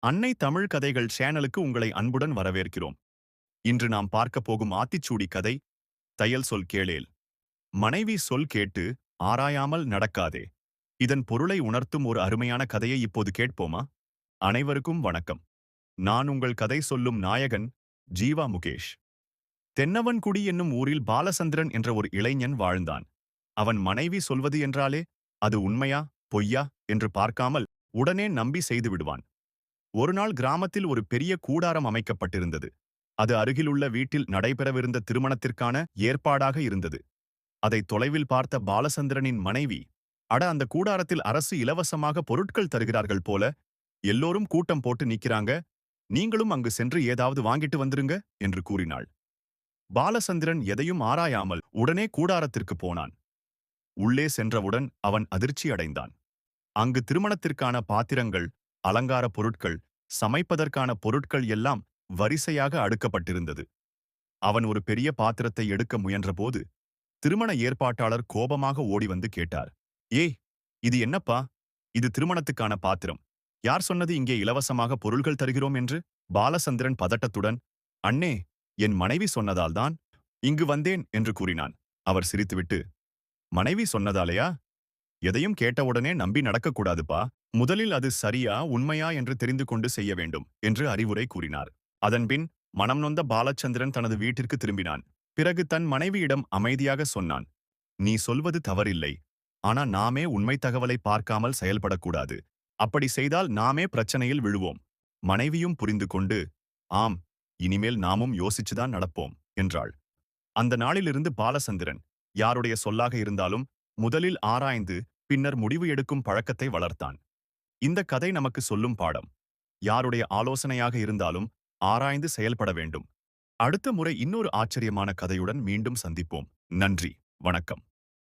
அன்னை தமிழ் கதைகள் சேனலுக்கு உங்களை அன்புடன் வரவேற்கிறோம். இன்று நாம் பார்க்கப் போகும் ஆத்திச்சூடி கதை தையல் சொல் கேளேல். மனைவி சொல் கேட்டு ஆராயாமல் நடக்காதே. இதன் பொருளை உணர்த்தும் ஒரு அருமையான கதையை இப்போது கேட்போமா? அனைவருக்கும் வணக்கம். நான் உங்கள் கதை சொல்லும் நாயகன் ஜீவா முகேஷ். தென்னவன்குடி என்னும் ஊரில் பாலசந்திரன் என்ற ஒரு இளைஞன் வாழ்ந்தான். அவன் மனைவி சொல்வது என்றாலே அது உண்மையா பொய்யா என்று பார்க்காமல் உடனே நம்பி செய்து விடுவான். ஒருநாள் கிராமத்தில் ஒரு பெரிய கூடாரம் அமைக்கப்பட்டிருந்தது. அது அருகிலுள்ள வீட்டில் நடைபெறவிருந்த திருமணத்திற்கான ஏற்பாடாக இருந்தது. அதை தொலைவில் பார்த்த பாலசந்திரனின் மனைவி, அட, அந்த கூடாரத்தில் அரசு இலவசமாக பொருட்கள் தருகிறார்கள் போல, எல்லோரும் கூட்டம் போட்டு நிக்கிறாங்க, நீங்களும் அங்கு சென்று ஏதாவது வாங்கிட்டு வந்துருங்க என்று கூறினாள். பாலசந்திரன் எதையும் ஆராயாமல் உடனே கூடாரத்திற்கு போனான். உள்ளே சென்றவுடன் அவன் அதிர்ச்சி அடைந்தான். அங்கு திருமணத்திற்கான பாத்திரங்கள், அலங்கார பொருட்கள், சமைப்பதற்கான பொருட்கள் எல்லாம் வரிசையாக அடுக்கப்பட்டிருந்தது. அவன் ஒரு பெரிய பாத்திரத்தை எடுக்க முயன்றபோது திருமண ஏற்பாட்டாளர் கோபமாக ஓடி வந்து கேட்டார். ஏய், இது என்னப்பா? இது திருமணத்துக்கான பாத்திரம். யார் சொன்னது இங்கே இலவசமாக பொருள்கள் தருகிறோம் என்று? பாலசந்திரன் பதட்டத்துடன், அண்ணே, என் மனைவி சொன்னதால்தான் இங்கு வந்தேன் என்று கூறினான். அவர் சிரித்துவிட்டு, மனைவி சொன்னதாலையா? எதையும் கேட்டவுடனே நம்பி நடக்கக்கூடாதுப்பா. முதலில் அது சரியா உண்மையா என்று தெரிந்து கொண்டு செய்ய வேண்டும் என்று அறிவுரை கூறினார். அதன்பின் மனம் நொந்த பாலச்சந்திரன் தனது வீட்டிற்கு திரும்பினான். பிறகு தன் மனைவியிடம் அமைதியாக சொன்னான். நீ சொல்வது தவறில்லை. ஆனா நாமே உண்மை தகவலை பார்க்காமல் செயல்படக்கூடாது. அப்படி செய்தால் நாமே பிரச்சனையில் விழுவோம். மனைவியும் புரிந்து கொண்டு, ஆம், இனிமேல் நாமும் யோசிச்சுதான் நடப்போம் என்றாள். அந்த நாளிலிருந்து பாலசந்திரன் யாருடைய சொல்லாக இருந்தாலும் முதலில் ஆராய்ந்து பின்னர் முடிவு எடுக்கும் பழக்கத்தை வளர்த்தான். இந்த கதை நமக்கு சொல்லும் பாடம், யாருடைய ஆலோசனையாக இருந்தாலும் ஆராய்ந்து செயல்பட வேண்டும். அடுத்த முறை இன்னொரு ஆச்சரியமான கதையுடன் மீண்டும் சந்திப்போம். நன்றி, வணக்கம்.